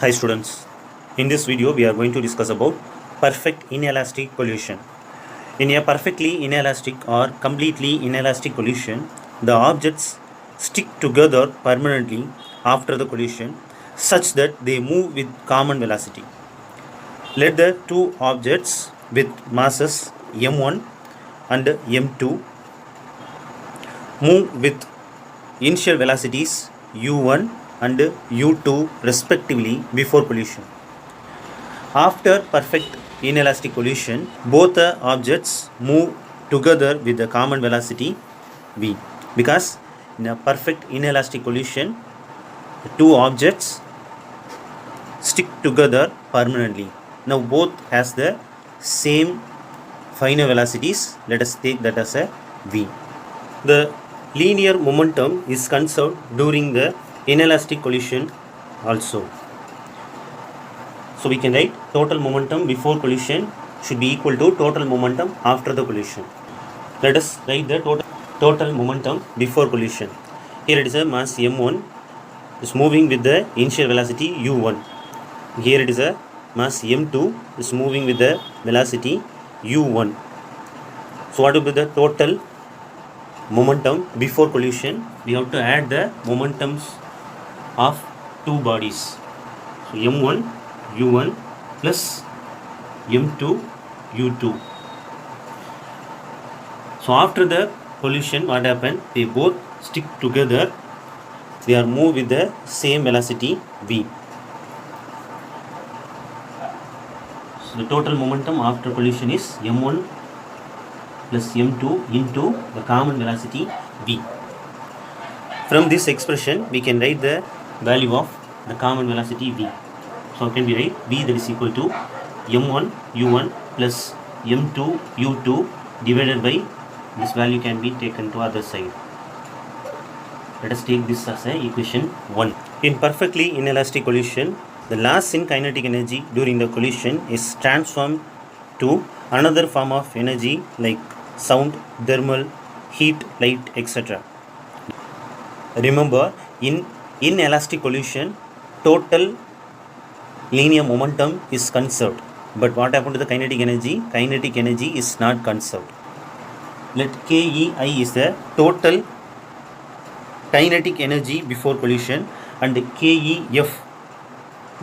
Hi students, in this video we are going to discuss about perfect inelastic collision. In a perfectly inelastic or completely inelastic collision, the objects stick together permanently after the collision such that they move with common velocity. Let the two objects with masses m1 and m2 move with initial velocities u1 and u2 respectively before collision. After perfect inelastic collision, both the objects move together with the common velocity v, because in a perfect inelastic collision, the two objects stick together permanently. Now both has the same final velocities. Let us take that as a v. The linear momentum is conserved during the inelastic collision also. So we can write total momentum before collision should be equal to total momentum after the collision. Let us write the total momentum before collision. Here it is a mass m1 is moving with the initial velocity u1. Here it is a mass m2 is moving with the velocity u1. So what will be the total momentum before collision? We have to add the momentums of two bodies. So m1 u1 plus m2 u2. So after the collision, what happened? They both stick together. They are moved with the same velocity v. So the total momentum after collision is m1 plus m2 into the common velocity v. From this expression, we can write the value of the common velocity v. So can we write v, that is equal to m1 u1 plus m2 u2 divided by this value can be taken to other side. Let us take this as a equation 1. In perfectly inelastic collision, the loss in kinetic energy during the collision is transformed to another form of energy like sound, thermal, heat, light, etc. Remember, in inelastic collision, total linear momentum is conserved. But what happened to the kinetic energy? Kinetic energy is not conserved. Let KEI is the total kinetic energy before collision and KEF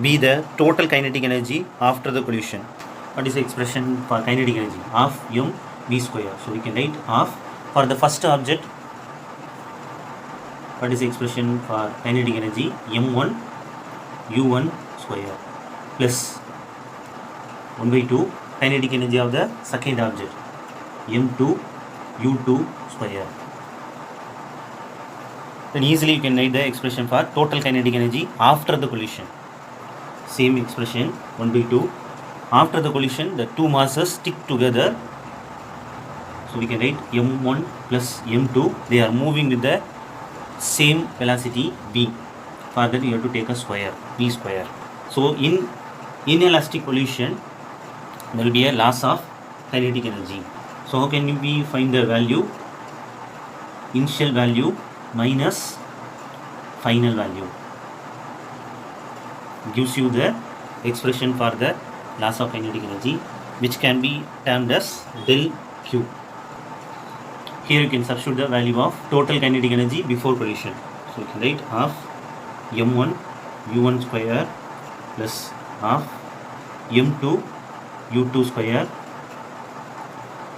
be the total kinetic energy after the collision. What is the expression for kinetic energy? Half m v square. So we can write half for the first object. What is the expression for kinetic energy? m1 u1 square plus 1 by 2 kinetic energy of the second object m2 u2 square. Then easily you can write the expression for total kinetic energy after the collision. Same expression 1 by 2. After the collision, the two masses stick together. So we can write m1 plus m2. They are moving with the same velocity v. For that you have to take a square, v square. So in inelastic collision, there will be a loss of kinetic energy. So how can we find the value? Initial value minus final value gives you the expression for the loss of kinetic energy, which can be termed as del Q. Here you can substitute the value of total kinetic energy before collision. So you can write half m1 u1 square plus half m2 u2 square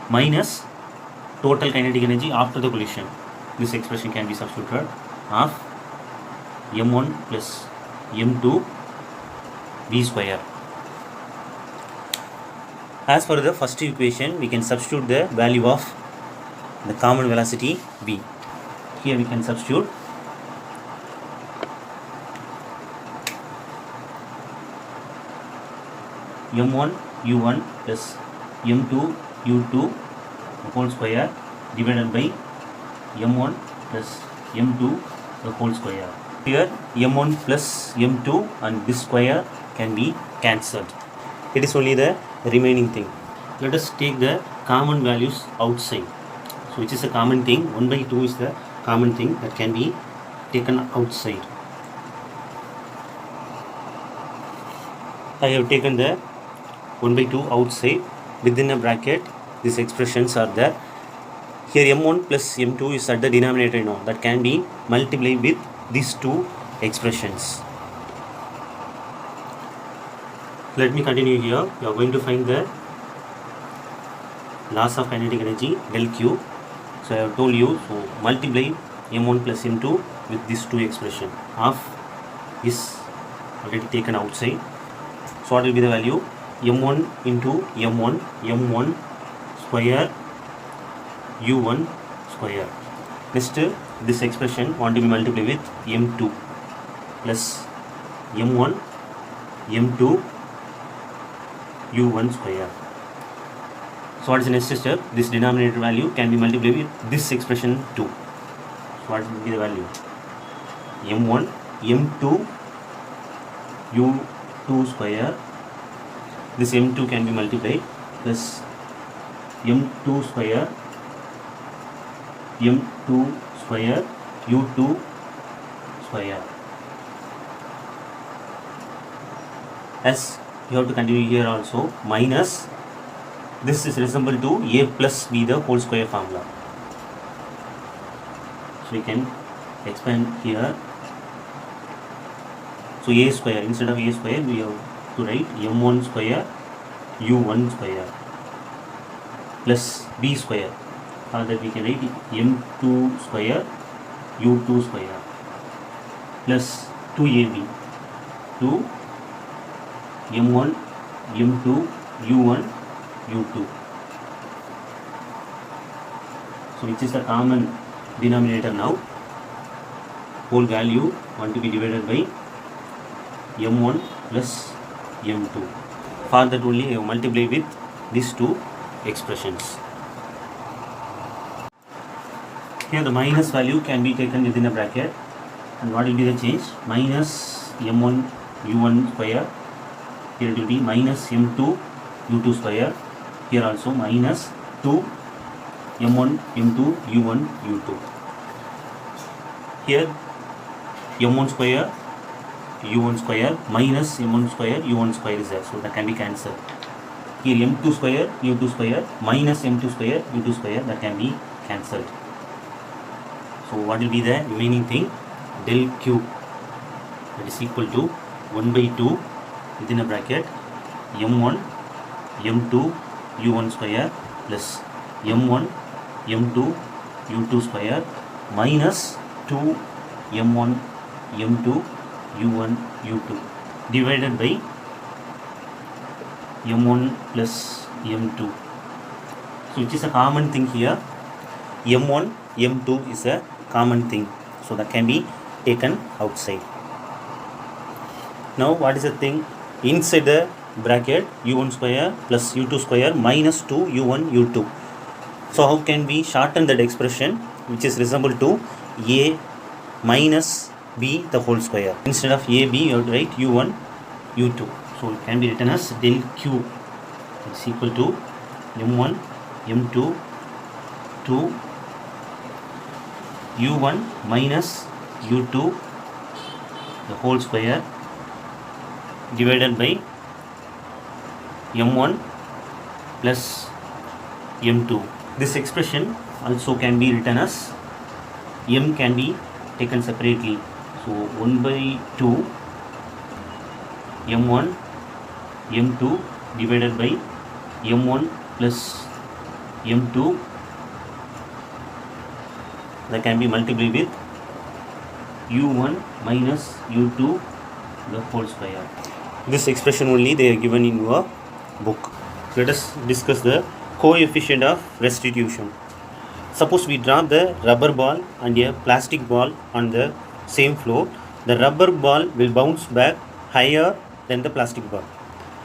minus total kinetic energy after the collision. This expression can be substituted half m1 plus m2 v square. As for the first equation, we can substitute the value of the common velocity v. Here we can substitute m1 u1 plus m2 u2 whole square divided by m1 plus m2 the whole square. Here m1 plus m2 and this square can be cancelled. It is only the remaining thing. Let us take the common values outside. So which is a common thing? 1 by 2 is the common thing that can be taken outside. I have taken the 1 by 2 outside. Within a bracket, these expressions are there. Here m1 plus m2 is at the denominator now. That can be multiplied with these two expressions. Let me continue here. You are going to find the loss of kinetic energy del Q. So I have told you, so multiply m1 plus m2 with these two expression. Half is already taken outside. So what will be the value? m1 into m1 square u1 square. Next, this expression want to be multiplied with m2 plus m1 m2 u1 square. So what is the next step? This denominator value can be multiplied with this expression too. So what will be the value? m1 m2 u2 square. This m2 can be multiplied plus m2 square u2 square. As you have to continue here also, minus this is resemble to a plus b the whole square formula. So we can expand here. So a square, instead of a square we have to write m1 square u1 square plus b square. For that we can write m2 square u2 square plus 2ab to m1 m2 u1 u2. So which is the common denominator now? Whole value want to be divided by m1 plus m2. For that only I have multiplied with these two expressions. Here the minus value can be taken within a bracket, and what will be the change? Minus m1 u1 square. Here it will be minus m2 u2 square. Here also minus 2 m1 m2 u1 u2. Here m1 square u1 square minus m1 square u1 square is there, so that can be cancelled. Here m2 square u2 square minus m2 square u2 square, that can be cancelled. So what will be the remaining thing? Del Q, that is equal to 1 by 2 within a bracket m1 m2 u1 square plus m1 m2 u2 square minus 2 m1 m2 u1 u2 divided by m1 plus m2. So which is a common thing here? m1 m2 is a common thing, so that can be taken outside. Now what is the thing inside the bracket? u1 square plus u2 square minus 2 u1 u2. So how can we shorten that expression, which is resemble to a minus b the whole square? Instead of a b you have to write u1 u2. So it can be written as del q is equal to m1 m2 to u1 minus u2 the whole square divided by m1 plus m2. This expression also can be written as m can be taken separately. So 1 by 2 m1 m2 divided by m1 plus m2, that can be multiplied with u1 minus u2 the whole square. This expression only they are given in your book. Let us discuss the coefficient of restitution. Suppose we drop the rubber ball and a plastic ball on the same floor. The rubber ball will bounce back higher than the plastic ball.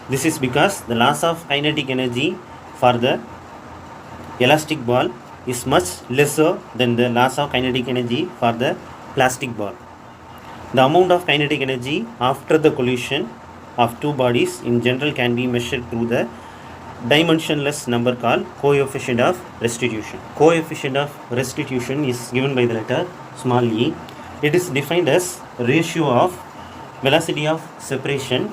This is because the loss of kinetic energy for the elastic ball is much lesser than the loss of kinetic energy for the plastic ball. The amount of kinetic energy after the collision of two bodies in general can be measured through the dimensionless number called coefficient of restitution. Coefficient of restitution is given by the letter small e. It is defined as ratio of velocity of separation,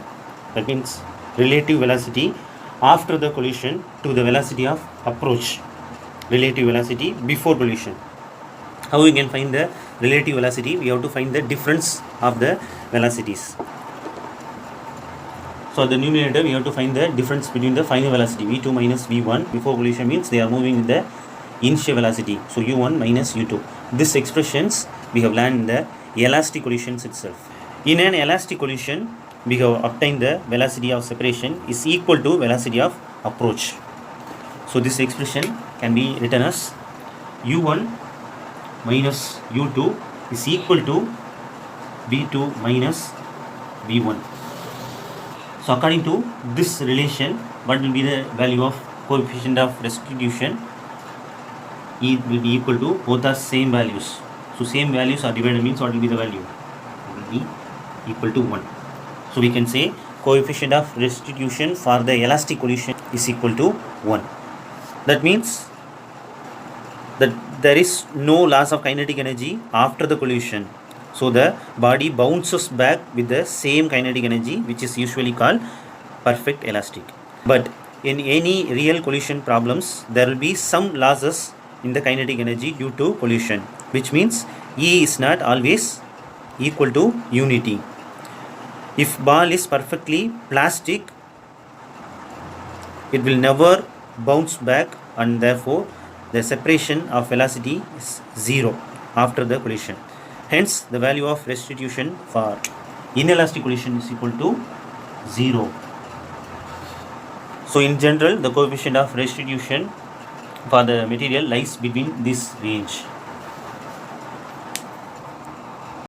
that means relative velocity after the collision to the velocity of approach, relative velocity before collision. How we can find the relative velocity? We have to find the difference of the velocities. So the numerator, we have to find the difference between the final velocity v2 minus v1 before collision, means they are moving with the initial velocity. So u1 minus u2. These expressions we have learned in the elastic collisions itself. In an elastic collision, we have obtained the velocity of separation is equal to velocity of approach. So this expression can be written as u1 minus u2 is equal to v2 minus v1. So according to this relation, what will be the value of coefficient of restitution? It will be equal to both are same values. So same values are divided, means what will be the value? It will be equal to 1. So we can say coefficient of restitution for the elastic collision is equal to 1. That means that there is no loss of kinetic energy after the collision. So the body bounces back with the same kinetic energy, which is usually called perfect elastic. But in any real collision problems, there will be some losses in the kinetic energy due to collision, which means E is not always equal to unity. If ball is perfectly plastic, it will never bounce back, and therefore the separation of velocity is 0 after the collision. Hence the value of restitution for inelastic collision is equal to 0. So in general, the coefficient of restitution for the material lies between this range.